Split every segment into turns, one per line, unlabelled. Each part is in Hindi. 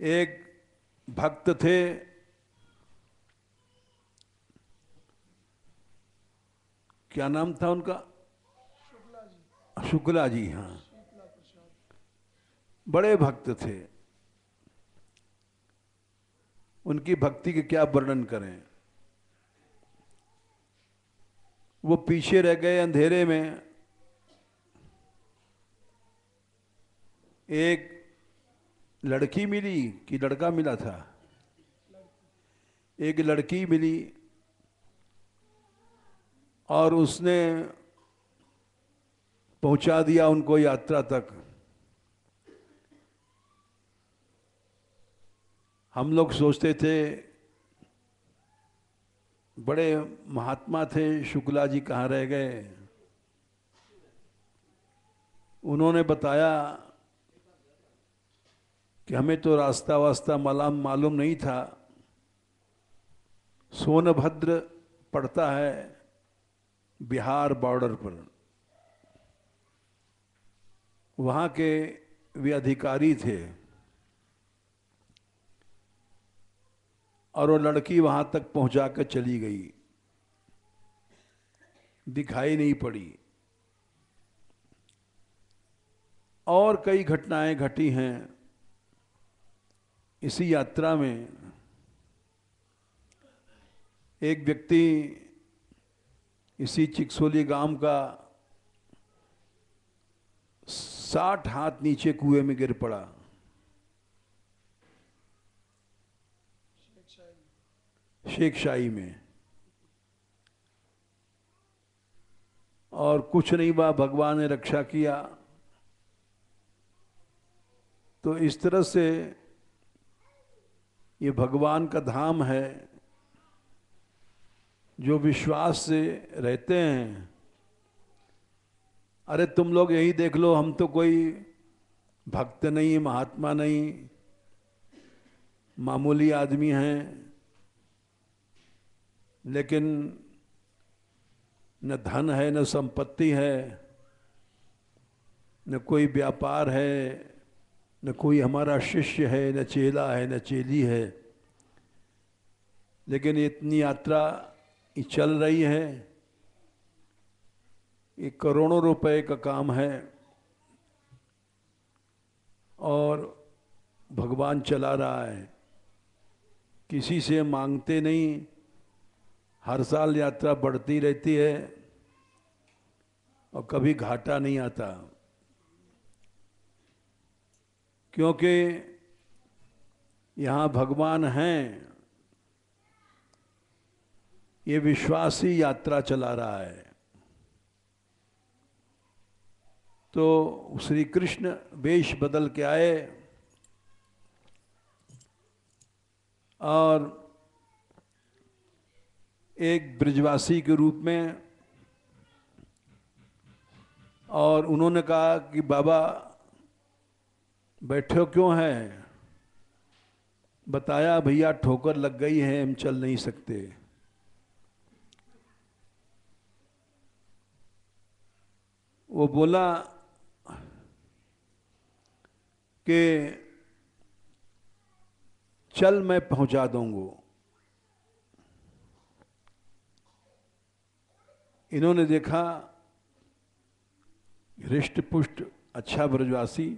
एक भक्त थे, क्या नाम था उनका? शुक्ला जी, हाँ। बड़े भक्त थे। उनकी भक्ति के क्या वर्णन करें। वो पीछे रह गए अंधेरे में। एक लड़की मिली कि लड़का मिला था? एक लड़की मिली और उसने पहुंचा दिया उनको यात्रा तक। हम लोग सोचते थे बड़े महात्मा थे, शुक्ला जी कहाँ रह गए। उन्होंने बताया कि हमें तो रास्ता वास्ता मालूम नहीं था। सोनभद्र पड़ता है बिहार बॉर्डर पर। वहाँ के वे अधिकारी थे और वो लड़की वहाँ तक पहुँचा कर चली गई, दिखाई नहीं पड़ी। और कई घटनाएं घटी हैं इसी यात्रा में। एक व्यक्ति इसी चिकसोली गांव का 60 हाथ नीचे कुएं में गिर पड़ा। शेख शाही में। और कुछ नहीं हुआ, भगवान ने रक्षा किया। तो इस तरह से ये भगवान का धाम है। जो विश्वास से रहते हैं, अरे तुम लोग यही देख लो, हम तो कोई भक्त नहीं, महात्मा नहीं, मामूली आदमी हैं, लेकिन न धन है, न संपत्ति है, न कोई व्यापार है, न कोई हमारा शिष्य है, न चेला है, न चेली है। लेकिन इतनी यात्रा चल रही है, ये करोड़ों रुपए का काम है और भगवान चला रहा है। किसी से मांगते नहीं, हर साल यात्रा बढ़ती रहती है और कभी घाटा नहीं आता। क्योंकि यहाँ भगवान हैं, ये विश्वासी यात्रा चला रहा है। तो श्री कृष्ण वेश बदल के आए और एक ब्रजवासी के रूप में, और उन्होंने कहा कि बाबा बैठे हो क्यों हैं? बताया भैया ठोकर लग गई है, हम चल नहीं सकते। वो बोला कि चल मैं पहुंचा दूंगा। इन्होंने देखा हृष्ट पुष्ट अच्छा ब्रजवासी,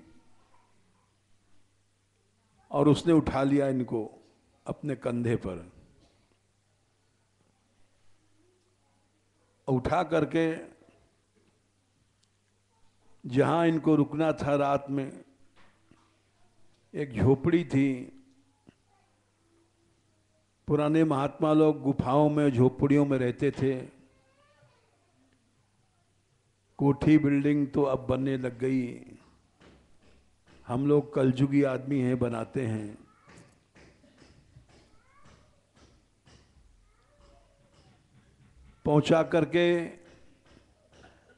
और उसने उठा लिया इनको अपने कंधे पर। उठा करके जहां इनको रुकना था रात में, एक झोपड़ी थी। पुराने महात्मा लोग गुफाओं में, झोपड़ियों में रहते थे। कोठी बिल्डिंग तो अब बनने लग गई, हम लोग कलजुगी आदमी हैं, बनाते हैं। पहुंचा करके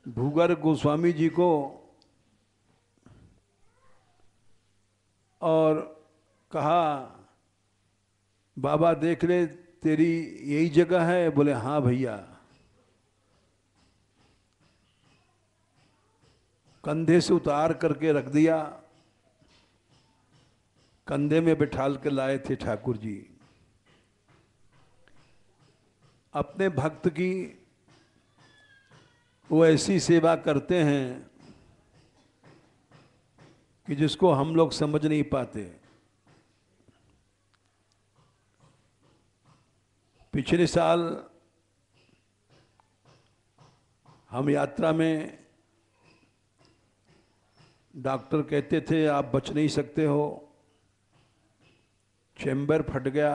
भूगर गोस्वामी जी को और कहा, बाबा देख ले तेरी यही जगह है? बोले हाँ भैया। कंधे से उतार करके रख दिया। कंधे में बिठाल कर लाए थे ठाकुर जी। अपने भक्त की वो ऐसी सेवा करते हैं कि जिसको हम लोग समझ नहीं पाते। पिछले साल हम यात्रा में डॉक्टर कहते थे आप बच नहीं सकते हो, चैम्बर फट गया,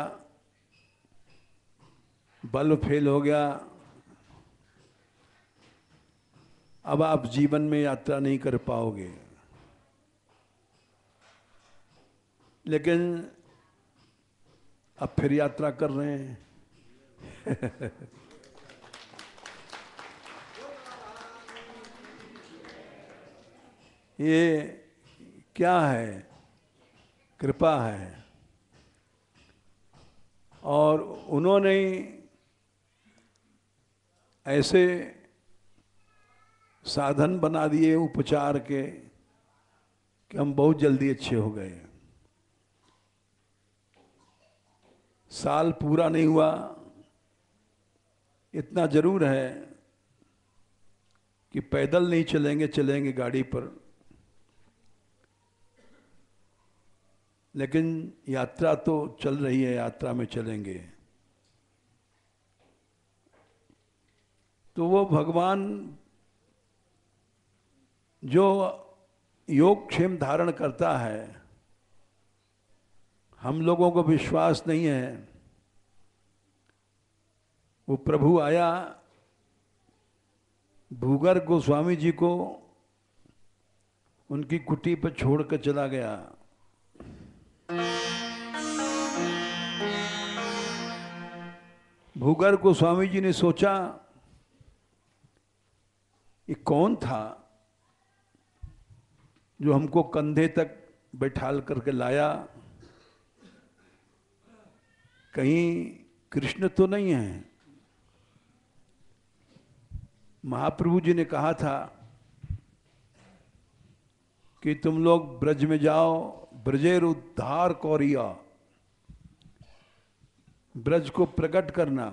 बल्ब फेल हो गया, अब आप जीवन में यात्रा नहीं कर पाओगे। लेकिन अब फिर यात्रा कर रहे हैं। ये क्या है? कृपा है। और उन्होंने ऐसे साधन बना दिए उपचार के कि हम बहुत जल्दी अच्छे हो गए। साल पूरा नहीं हुआ, इतना जरूर है कि पैदल नहीं चलेंगे, चलेंगे गाड़ी पर, लेकिन यात्रा तो चल रही है, यात्रा में चलेंगे। तो वो भगवान जो योगक्षेम धारण करता है, हम लोगों को विश्वास नहीं है। वो प्रभु आया, भूगर गोस्वामी जी को उनकी कुटी पर छोड़कर चला गया। भूगर गोस्वामी जी ने सोचा ये कौन था जो हमको कंधे तक बैठाल करके लाया, कहीं कृष्ण तो नहीं है। महाप्रभु जी ने कहा था कि तुम लोग ब्रज में जाओ, ब्रजेर उद्धार कौरिया, ब्रज को प्रकट करना।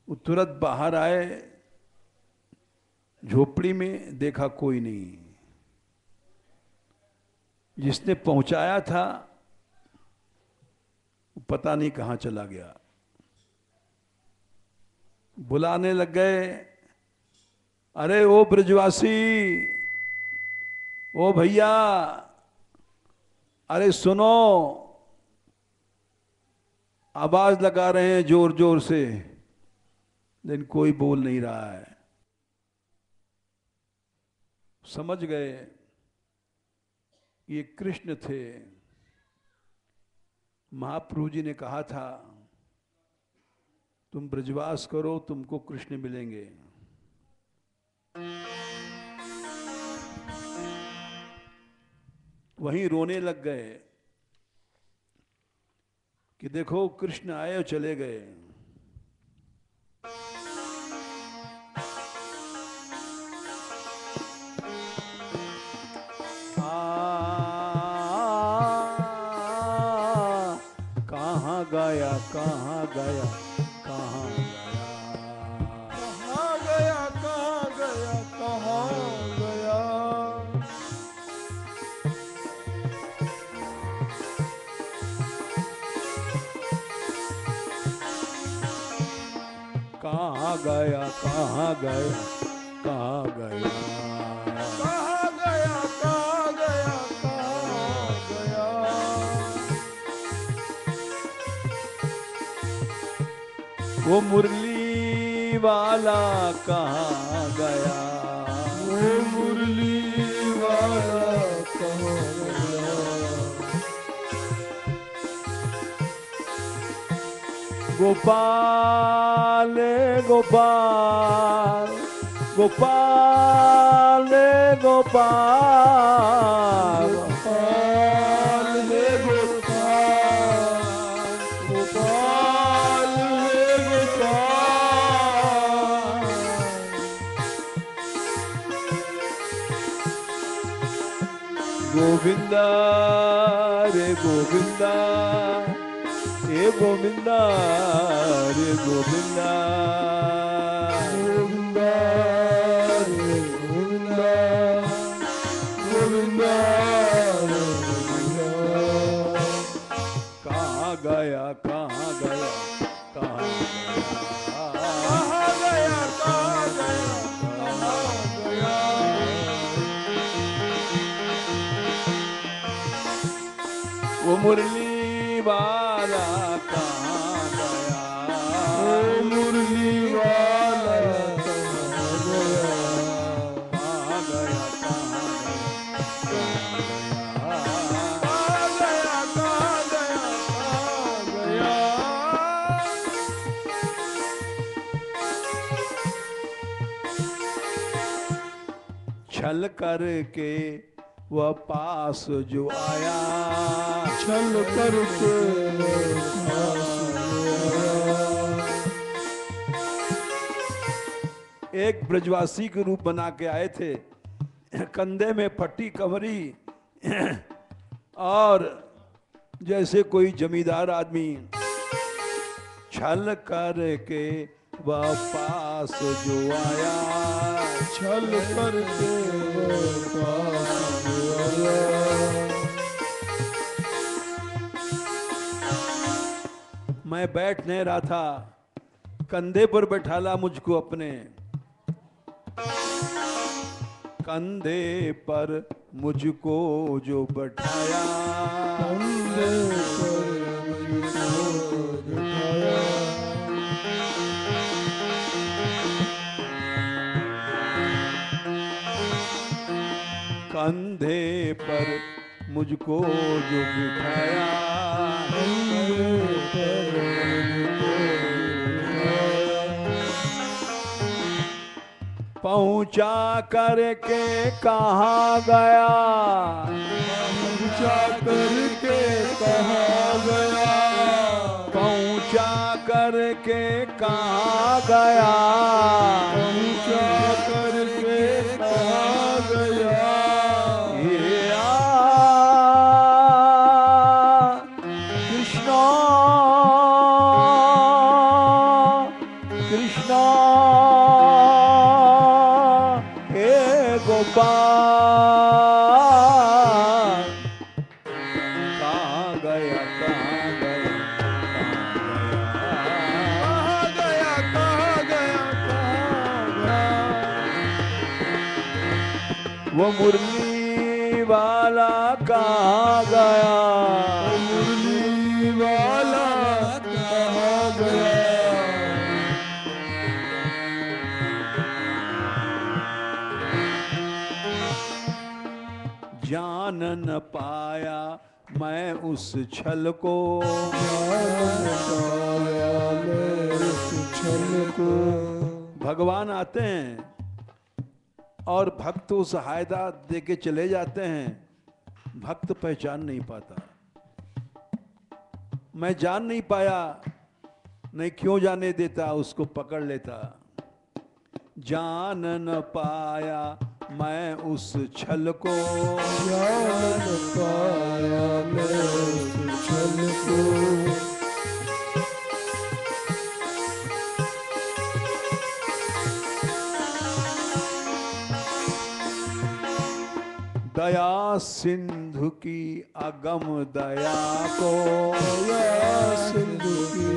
वो तुरंत बाहर आए, झोपड़ी में देखा कोई नहीं। जिसने पहुंचाया था पता नहीं कहां चला गया। बुलाने लग गए, अरे ओ ब्रजवासी, ओ भैया, अरे सुनो, आवाज लगा रहे हैं जोर जोर से, लेकिन कोई बोल नहीं रहा है। समझ गए ये कृष्ण थे। महाप्रभु जी ने कहा था तुम ब्रजवास करो, तुमको कृष्ण मिलेंगे। वहीं रोने लग गए कि देखो कृष्ण आए और चले गए। कहाँ गया, कहाँ गया, कहाँ गया,
कहाँ गया, कहाँ गया, कहाँ गया।
कहाँ गया, कहाँ गया, कहाँ गया,
कहाँ गया, कहाँ गया, कहाँ गया।
वो मुरली वाला कहाँ गया,
वो मुरली वाला कहाँ गया।
गोपाल गोपाल, गोपाल गोपाल,
गोपाल हे गोपाल, गोपाल हे गोपाल।
गोविंदा रे गोविंदा, हे गोविंदा रे गोविंदा,
गोविंदा रे गोविंदा, गोविंदा रे गोविंदा।
कहाँ गया कहाँ गया कहाँ
गया, कहाँ गया, कहाँ गया।
वो मुरली वाला कहाँ गया,
ओ मुरली वाला कहाँ गया,
कहाँ गया कहाँ
कहाँ गया, कहाँ गया, कहाँ गया।
छल करके वह पास जो आया,
छल करके पास आया।
एक ब्रजवासी के रूप बना के आए थे, कंधे में फटी कमरी और जैसे कोई जमींदार आदमी। छल करके वह पास जो आया,
छल करके पास आया।
मैं बैठ नहीं रहा था, कंधे पर बैठाला मुझको अपने, कंधे पर मुझको जो बैठाया,
कंधे पर मुझको बिठाया।
कंधे पर मुझको जो बिठाया,
कंधे पर मुझको बिठाया।
पहुंचा करके कहाँ गया,
पहुंचा करके कहाँ गया,
पहुंचा करके कहाँ गया,
पहुंचा करके कहाँ गया।
ये कृष्णा कृष्णा हे गोपाल, कहाँ गया कहाँ गया
कहाँ गया, कहाँ गया, कहाँ गया।
वो मुरली वाला कहाँ गया,
मुरली वाला कहाँ गया।
जान न पाया मैं उस छल को,
जान पाया मैं उस छल को।
भगवान आते हैं और भक्त को सहायता दे के चले जाते हैं, भक्त पहचान नहीं पाता। मैं जान नहीं पाया, नहीं क्यों जाने देता, उसको पकड़ लेता। जान न पाया मैं उस छल को,
जान पाया मैं उस छल को।
दया सिंधु की अगम दया को,
दया सिंधु की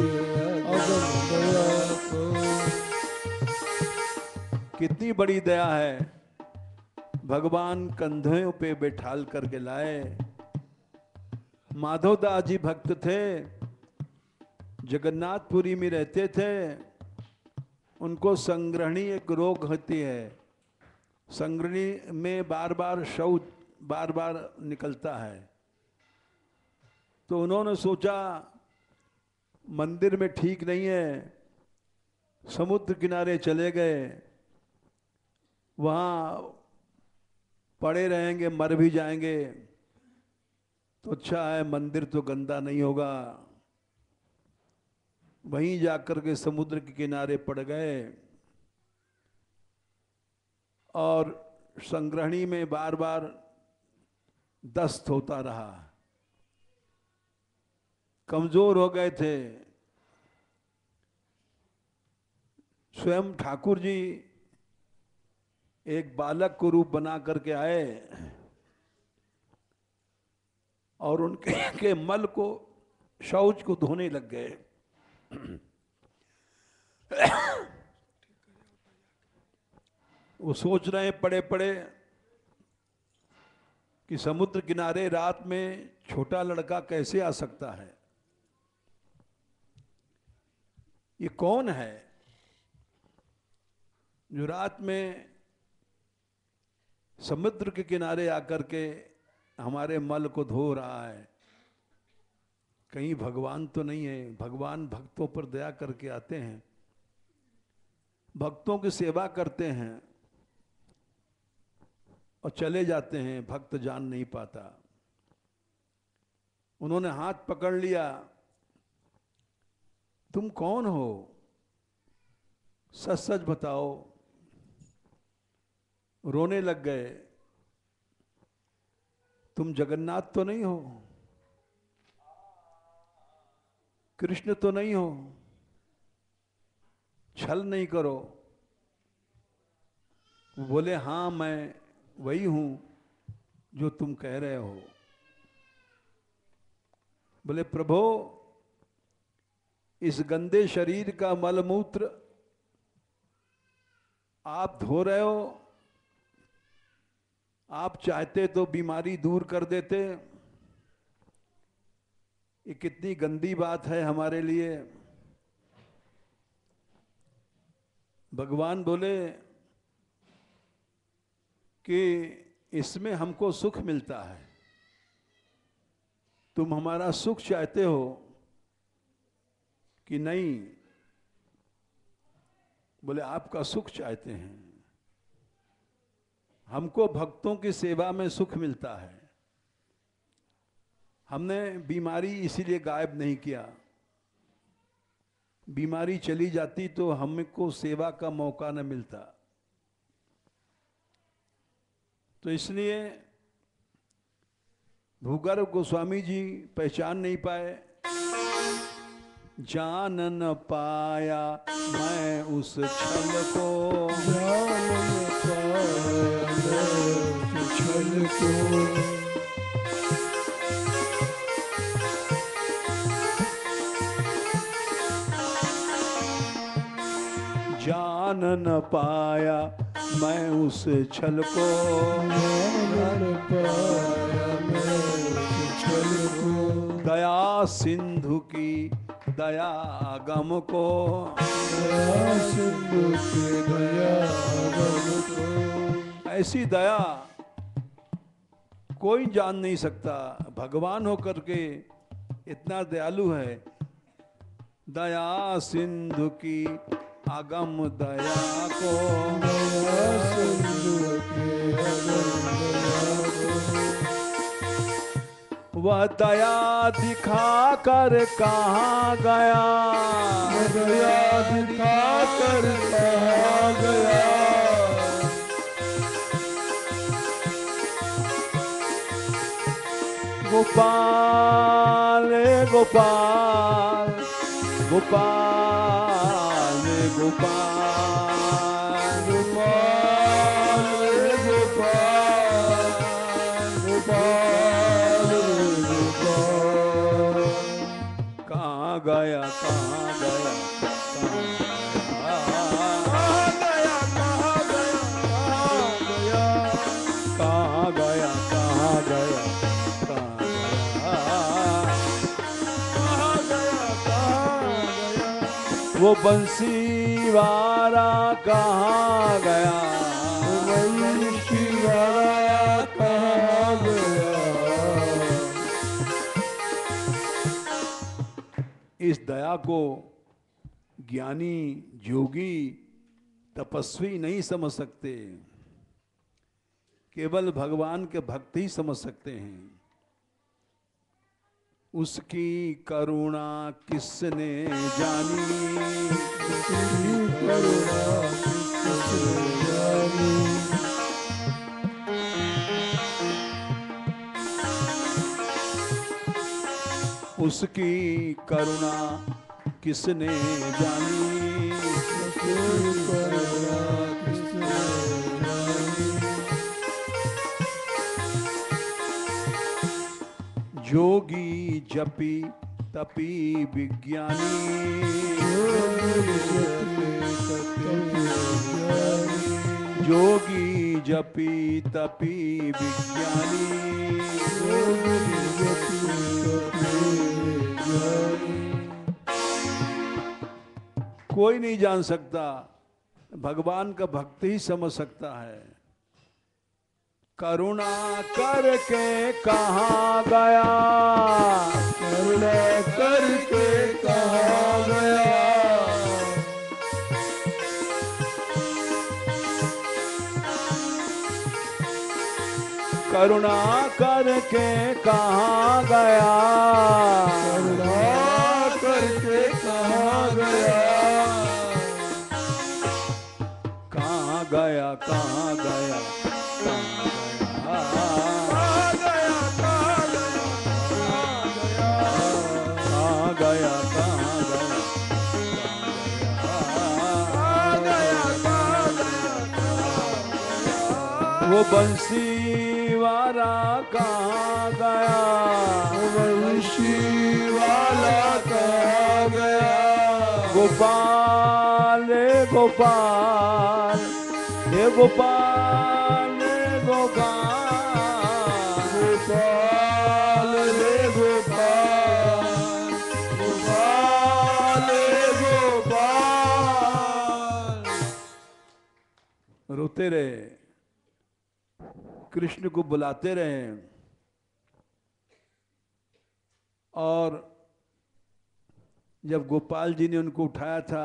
अगम दया को।
कितनी बड़ी दया है, भगवान कंधों पे बैठाल करके लाए। माधवदास जी भक्त थे, जगन्नाथपुरी में रहते थे। उनको संग्रहणी एक रोग होती है, संग्रहणी में बार बार शौच बार बार निकलता है। तो उन्होंने सोचा मंदिर में ठीक नहीं है, समुद्र किनारे चले गए, वहाँ पड़े रहेंगे मर भी जाएंगे तो अच्छा है, मंदिर तो गंदा नहीं होगा। वहीं जाकर के समुद्र के किनारे पड़ गए और संग्रहणी में बार बार दस्त होता रहा, कमजोर हो गए थे। स्वयं ठाकुर जी एक बालक को रूप बना करके आए और उनके के मल को, शौच को धोने लग गए। वो सोच रहे हैं पड़े पड़े कि समुद्र किनारे रात में छोटा लड़का कैसे आ सकता है, ये कौन है जो रात में समुद्र के किनारे आकर के हमारे मल को धो रहा है। कहीं भगवान तो नहीं है। भगवान भक्तों पर दया करके आते हैं, भक्तों की सेवा करते हैं और चले जाते हैं, भक्त जान नहीं पाता। उन्होंने हाथ पकड़ लिया, तुम कौन हो, सच सच बताओ। रोने लग गए, तुम जगन्नाथ तो नहीं हो, कृष्ण तो नहीं हो, छल नहीं करो। बोले हाँ मैं वही हूं जो तुम कह रहे हो। बोले प्रभो, इस गंदे शरीर का मलमूत्र आप धो रहे हो, आप चाहते तो बीमारी दूर कर देते। ये कितनी गंदी बात है हमारे लिए। भगवान बोले कि इसमें हमको सुख मिलता है, तुम हमारा सुख चाहते हो कि नहीं। बोले आपका सुख चाहते हैं, हमको भक्तों की सेवा में सुख मिलता है। हमने बीमारी इसीलिए गायब नहीं किया, बीमारी चली जाती तो हमको सेवा का मौका न मिलता। तो इसलिए भूगर्भ गोस्वामी जी पहचान नहीं पाए। जान न पाया मैं उस छल को,
जान न पाया मैं उस छल को।
जान न पाया मैं उस छल को,
जान न पाया मैं उस छल को।
दया सिंधु की दया आगम को,
दया सिंधु की दया आगम को।
ऐसी दया कोई जान नहीं सकता। भगवान होकर के इतना दयालु है। दया सिंधु की आगम दया को,
दया सिंधु की आगम दया को।
वह दया दिखा कर कहाँ गया,
दया दिखा कर कहाँ गया।
गोपाल गोपाल गोपाल गोपाल
गोपाल गोपाल गोपाल।
कहाँ गया कहाँ गया
कहाँ गया कहाँ गया
कहाँ गया कहाँ गया वो बंसी वाला कहाँ गया,
बंसी वाला कहाँ गया।
इस दया को ज्ञानी योगी तपस्वी नहीं समझ सकते, केवल भगवान के भक्त ही समझ सकते हैं। उसकी करुणा किसने जानी,
उसकी करुणा किसने जानी।
उसकी करुणा किसने जानी। जोगी जपी तपी विज्ञानी, जोगी जपी तपी विज्ञानी, कोई नहीं जान सकता, भगवान का भक्त ही समझ सकता है। करुणा करके कहाँ गया,
करुणा करके कहाँ गया,
करुणा करके कहाँ गया,
करुणा करके कहाँ गया,
कहाँ गया, कहाँ गया,
कहाँ गया, कहाँ गया,
कहाँ गया,
कहाँ गया, कहाँ गया,
वो बंसी वाला कहाँ गया,
वंशी वाला कहाँ गया,
गोपाल रे गोपाल, हे गोपाल रे गोपाल,
गोपाल रे गोपाल, गोपाल रे गोपाल,
रोते रहे, कृष्ण को बुलाते रहे, और जब गोपाल जी ने उनको उठाया था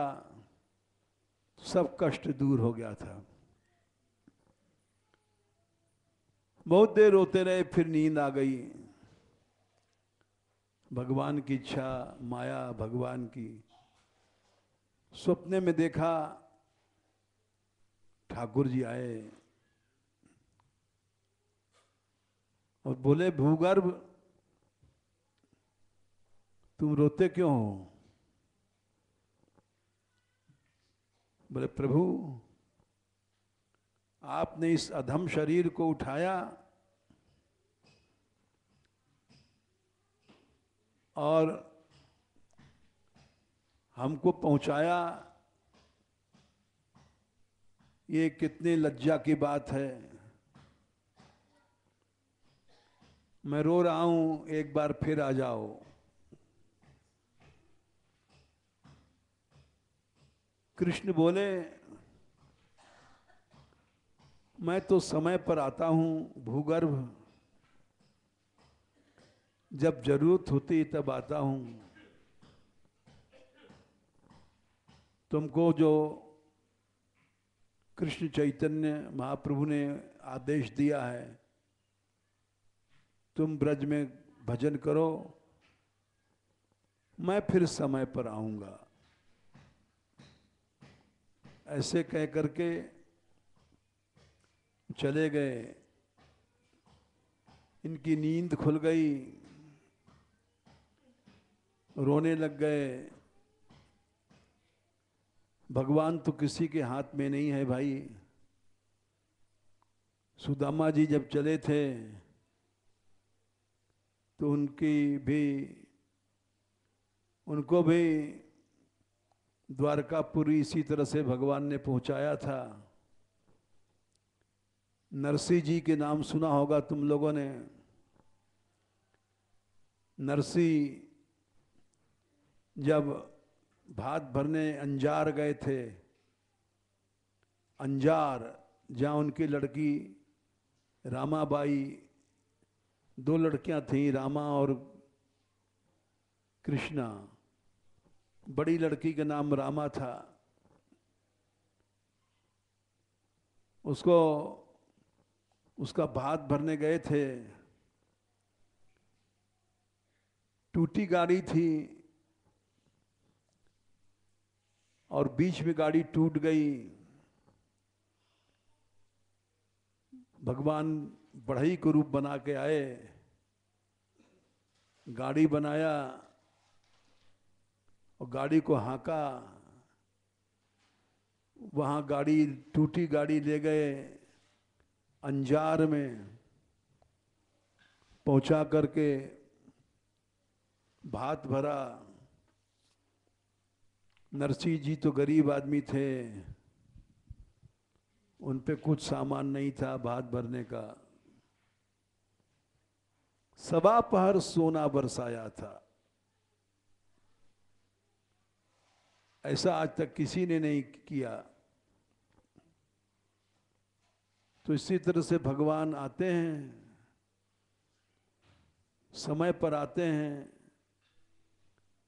सब कष्ट दूर हो गया था। बहुत देर रोते रहे, फिर नींद आ गई। भगवान की इच्छा, माया भगवान की। सपने में देखा ठाकुर जी आए और बोले, भूगर्भ तुम रोते क्यों हो? बोले, प्रभु आपने इस अधम शरीर को उठाया और हमको पहुंचाया, ये कितनी लज्जा की बात है। मैं रो रहा हूं, एक बार फिर आ जाओ। कृष्ण बोले, मैं तो समय पर आता हूं भूगर्भ, जब जरूरत होती तब आता हूं। तुमको जो कृष्ण चैतन्य महाप्रभु ने आदेश दिया है, तुम ब्रज में भजन करो, मैं फिर समय पर आऊंगा। ऐसे कह करके चले गए। इनकी नींद खुल गई, रोने लग गए। भगवान तो किसी के हाथ में नहीं है भाई। सुदामा जी जब चले थे तो उनको भी द्वारकापुरी इसी तरह से भगवान ने पहुंचाया था। नरसिंह जी के नाम सुना होगा तुम लोगों ने। नरसिंह जब भात भरने अंजार गए थे, अंजार जहाँ उनकी लड़की रामाबाई, दो लड़कियां थीं, रामा और कृष्णा। बड़ी लड़की का नाम रामा था। उसका भात भरने गए थे। टूटी गाड़ी थी और बीच में गाड़ी टूट गई। भगवान बढ़ई को रूप बना के आए गाड़ी बनाया और गाड़ी को हाँका, वहाँ गाड़ी टूटी गाड़ी ले गए अंजार में, पहुंचा करके भात भरा। नरसिंह जी तो गरीब आदमी थे, उन पे कुछ सामान नहीं था भात भरने का। सवा पहर सोना बरसाया था। ऐसा आज तक किसी ने नहीं किया। तो इसी तरह से भगवान आते हैं, समय पर आते हैं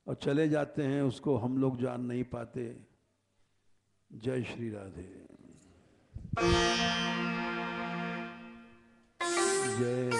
और चले जाते हैं, उसको हम लोग जान नहीं पाते। जय श्री राधे। जय